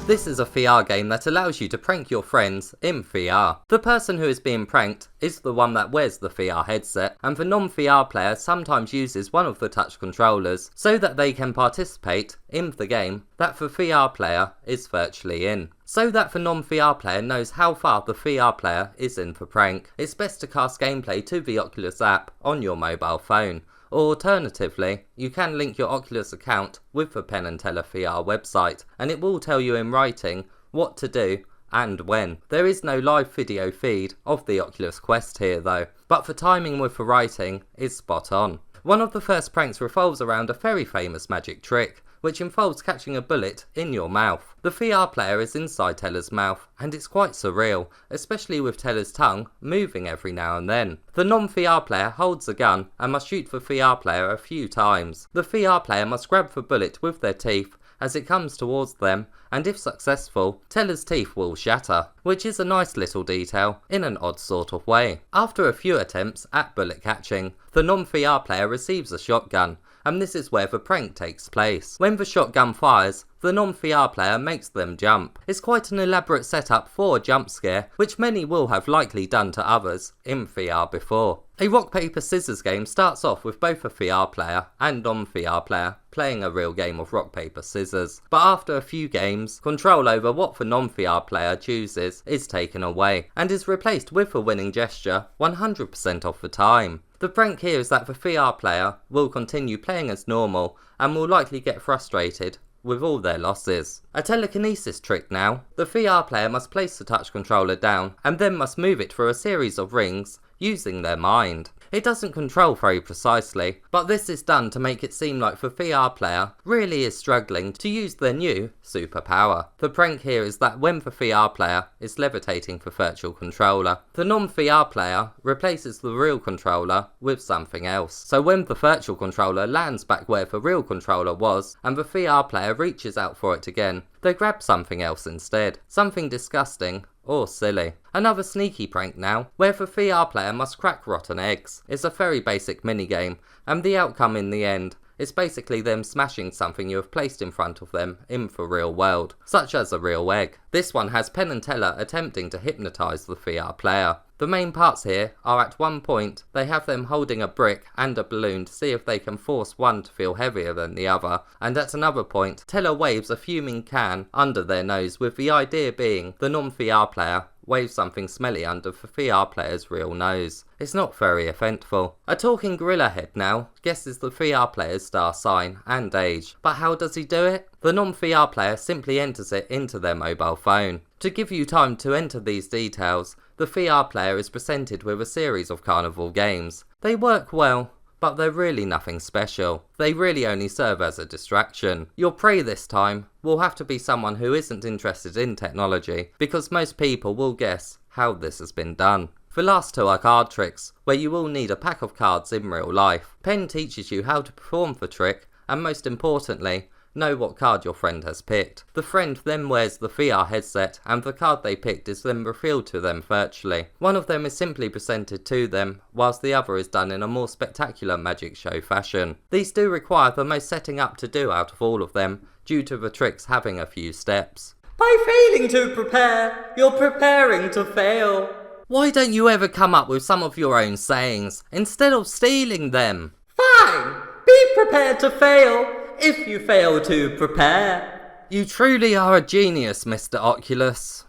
This is a VR game that allows you to prank your friends in VR. The person who is being pranked is the one that wears the VR headset, and the non-VR player sometimes uses one of the touch controllers so that they can participate in the game that the VR player is virtually in. So that the non-VR player knows how far the VR player is in the prank, it's best to cast gameplay to the Oculus app on your mobile phone. Or alternatively, you can link your Oculus account with the Penn and Teller VR website, and it will tell you in writing what to do and when. There is no live video feed of the Oculus Quest here though, but the timing with the writing is spot on. One of the first pranks revolves around a very famous magic trick, which involves catching a bullet in your mouth. The VR player is inside Teller's mouth, and it's quite surreal, especially with Teller's tongue moving every now and then. The non-VR player holds a gun and must shoot the VR player a few times. The VR player must grab the bullet with their teeth as it comes towards them, and if successful, Teller's teeth will shatter, which is a nice little detail in an odd sort of way. After a few attempts at bullet catching, the non-VR player receives a shotgun, and this is where the prank takes place. When the shotgun fires, the non-VR player makes them jump. It's quite an elaborate setup for a jump scare, which many will have likely done to others in VR before. A rock paper scissors game starts off with both a VR player and non-VR player playing a real game of rock paper scissors, but after a few games, control over what the non-VR player chooses is taken away, and is replaced with a winning gesture 100% of the time. The prank here is that the VR player will continue playing as normal and will likely get frustrated with all their losses. A telekinesis trick now. The VR player must place the touch controller down and then must move it through a series of rings using their mind. It doesn't control very precisely, but this is done to make it seem like the VR player really is struggling to use their new superpower. The prank here is that when the VR player is levitating the virtual controller, the non-VR player replaces the real controller with something else. So when the virtual controller lands back where the real controller was, and the VR player reaches out for it again, they grab something else instead. Something disgusting or silly. Another sneaky prank now, where the VR player must crack rotten eggs. It's a very basic minigame, and the outcome in the end is basically them smashing something you have placed in front of them in the real world, such as a real egg. This one has Penn and Teller attempting to hypnotise the VR player. The main parts here are at one point they have them holding a brick and a balloon to see if they can force one to feel heavier than the other, and at another point Teller waves a fuming can under their nose, with the idea being the non-VR player waves something smelly under the VR player's real nose. It's not very eventful. A talking gorilla head now guesses the VR player's star sign and age, but how does he do it? The non-VR player simply enters it into their mobile phone. To give you time to enter these details, the VR player is presented with a series of carnival games. They work well, but they're really nothing special. They really only serve as a distraction. Your prey this time will have to be someone who isn't interested in technology, because most people will guess how this has been done. The last two are card tricks, where you will need a pack of cards in real life. Penn teaches you how to perform the trick, and most importantly, know what card your friend has picked. The friend then wears the VR headset, and the card they picked is then revealed to them virtually. One of them is simply presented to them, whilst the other is done in a more spectacular magic show fashion. These do require the most setting up to do out of all of them, due to the tricks having a few steps. By failing to prepare, you're preparing to fail. Why don't you ever come up with some of your own sayings, instead of stealing them? Fine! Be prepared to fail! If you fail to prepare. You truly are a genius, Mr Oculus.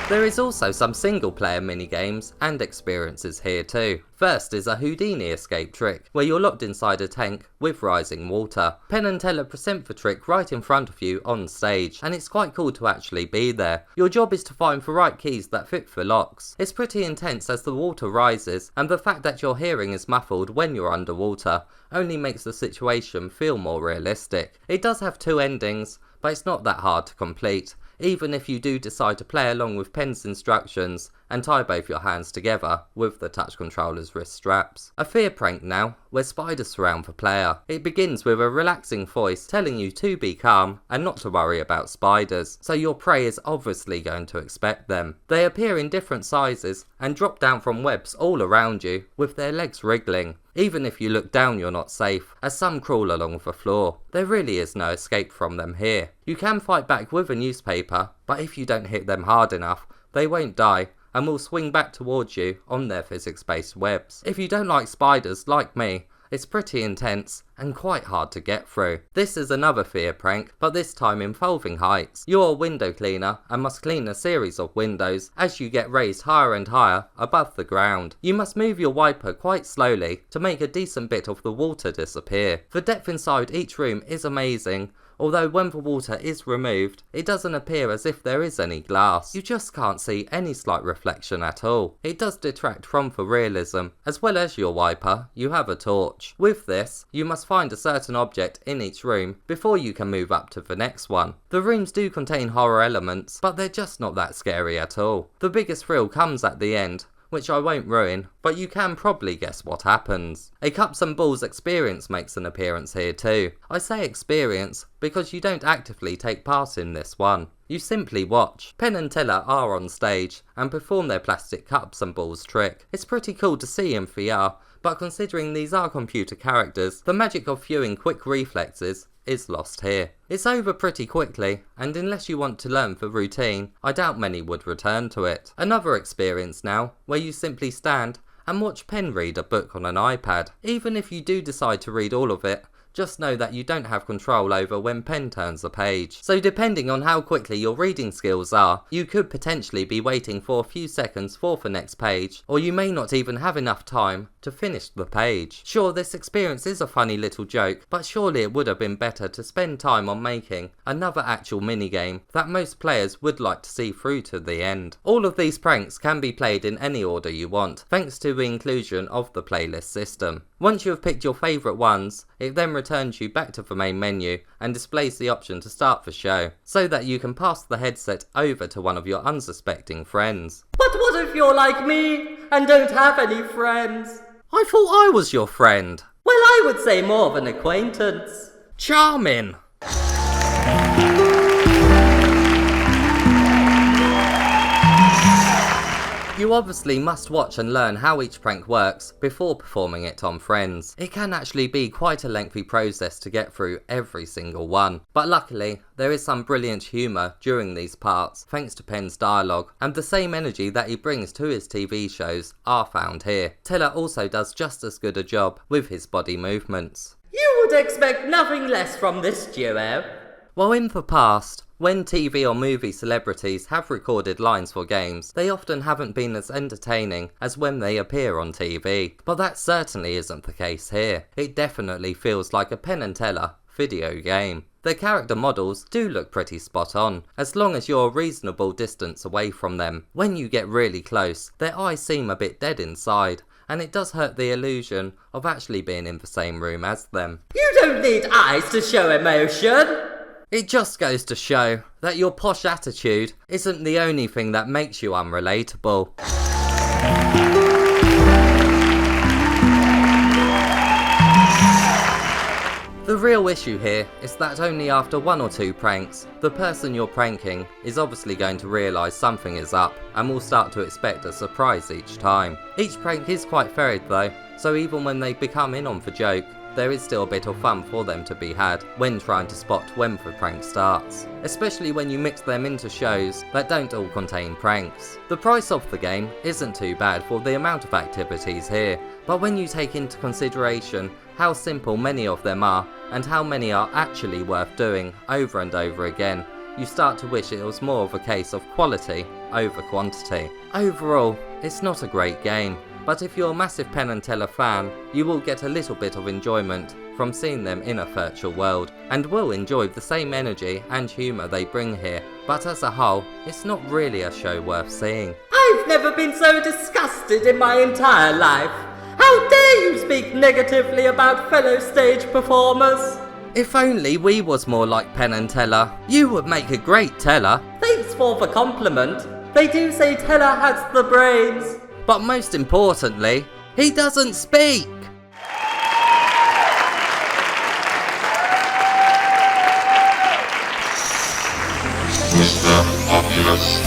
There is also some single player minigames and experiences here too. First is a Houdini escape trick, where you're locked inside a tank with rising water. Penn and Teller present the trick right in front of you on stage, and it's quite cool to actually be there. Your job is to find the right keys that fit the locks. It's pretty intense as the water rises, and the fact that your hearing is muffled when you're underwater only makes the situation feel more realistic. It does have two endings, but it's not that hard to complete, even if you do decide to play along with Penn's instructions and tie both your hands together with the touch controller's wrist straps. A fear prank now, where spiders surround the player. It begins with a relaxing voice telling you to be calm and not to worry about spiders, so your prey is obviously going to expect them. They appear in different sizes and drop down from webs all around you with their legs wriggling. Even if you look down you're not safe, as some crawl along the floor. There really is no escape from them here. You can fight back with a newspaper, but if you don't hit them hard enough, they won't die and will swing back towards you on their physics-based webs. If you don't like spiders like me, it's pretty intense and quite hard to get through. This is another fear prank, but this time involving heights. You're a window cleaner and must clean a series of windows as you get raised higher and higher above the ground. You must move your wiper quite slowly to make a decent bit of the water disappear. The depth inside each room is amazing, although when the water is removed, it doesn't appear as if there is any glass. You just can't see any slight reflection at all. It does detract from the realism. As well as your wiper, you have a torch. With this, you must find a certain object in each room before you can move up to the next one. The rooms do contain horror elements, but they're just not that scary at all. The biggest thrill comes at the end, which I won't ruin, but you can probably guess what happens. A cups and balls experience makes an appearance here too. I say experience because you don't actively take part in this one. You simply watch. Penn and Teller are on stage and perform their plastic cups and balls trick. It's pretty cool to see in VR, but considering these are computer characters, the magic of viewing quick reflexes is lost here. It's over pretty quickly, and unless you want to learn the routine, I doubt many would return to it. Another experience now, where you simply stand and watch Penn read a book on an iPad. Even if you do decide to read all of it, just know that you don't have control over when Penn turns a page. So depending on how quickly your reading skills are, you could potentially be waiting for a few seconds for the next page, or you may not even have enough time to finish the page. Sure, this experience is a funny little joke, but surely it would have been better to spend time on making another actual minigame that most players would like to see through to the end. All of these pranks can be played in any order you want, thanks to the inclusion of the playlist system. Once you have picked your favourite ones, it then returns you back to the main menu and displays the option to start the show, so that you can pass the headset over to one of your unsuspecting friends. But what if you're like me and don't have any friends? I thought I was your friend. Well, I would say more of an acquaintance. Charming. You obviously must watch and learn how each prank works before performing it on friends. It can actually be quite a lengthy process to get through every single one, but luckily there is some brilliant humour during these parts thanks to Penn's dialogue, and the same energy that he brings to his TV shows are found here. Teller also does just as good a job with his body movements. You would expect nothing less from this duo. While in the past, when TV or movie celebrities have recorded lines for games, they often haven't been as entertaining as when they appear on TV. But that certainly isn't the case here. It definitely feels like a Penn and Teller video game. Their character models do look pretty spot on, as long as you're a reasonable distance away from them. When you get really close, their eyes seem a bit dead inside, and it does hurt the illusion of actually being in the same room as them. You don't need eyes to show emotion. It just goes to show that your posh attitude isn't the only thing that makes you unrelatable. The real issue here is that only after one or two pranks, the person you're pranking is obviously going to realise something is up and will start to expect a surprise each time. Each prank is quite varied though, so even when they become in on the joke, there is still a bit of fun for them to be had when trying to spot when the prank starts, especially when you mix them into shows that don't all contain pranks. The price of the game isn't too bad for the amount of activities here, but when you take into consideration how simple many of them are and how many are actually worth doing over and over again, you start to wish it was more of a case of quality over quantity. Overall, it's not a great game, but if you're a massive Penn and Teller fan, you will get a little bit of enjoyment from seeing them in a virtual world, and will enjoy the same energy and humour they bring here. But as a whole, it's not really a show worth seeing. I've never been so disgusted in my entire life. How dare you speak negatively about fellow stage performers? If only we was more like Penn and Teller. You would make a great Teller. Thanks for the compliment. They do say Teller has the brains. But most importantly, he doesn't speak! Mr Oculus.